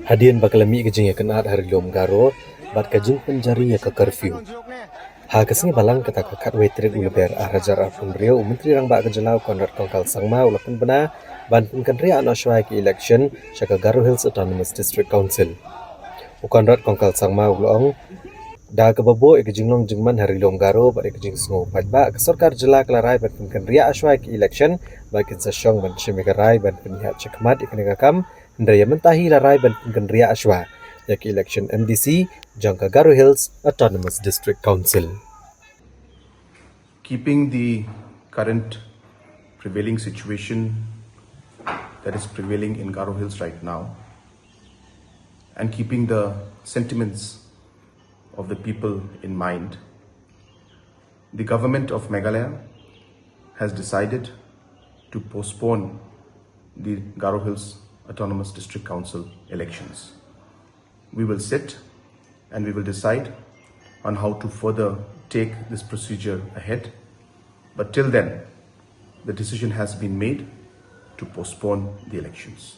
Hadian bakalami kejing ya kenat hari lom garo, bat kejing penjari ya ke curfew. Hakasnya balang kata kakat wetrik uleber arajar apun rio menteri rang bak kejelau Conrad kongkal sangma ula Pynbna ban penkandria an ashwai ke election syaka Garo Hills Autonomous District Council. Conrad kongkal sangma ulong da kebabo ikejinglong jingman hari lom garo bat ikejing sngo pajba ke sarkar jela kelarai ban penkandria ashwai ke election ba kin sasyong ban shemikarai ban penyihat cekmat iknegakam ndaya mentahi larai ban penkandria ashwa yaki election MDC jangka Garo Hills Autonomous District Council. Keeping the current prevailing situation that is prevailing in Garo Hills right now, and keeping the sentiments of the people in mind, the government of Meghalaya has decided to postpone the Garo Hills Autonomous District Council elections. We will sit and we will decide on how to further take this procedure ahead. But till then, the decision has been made to postpone the elections.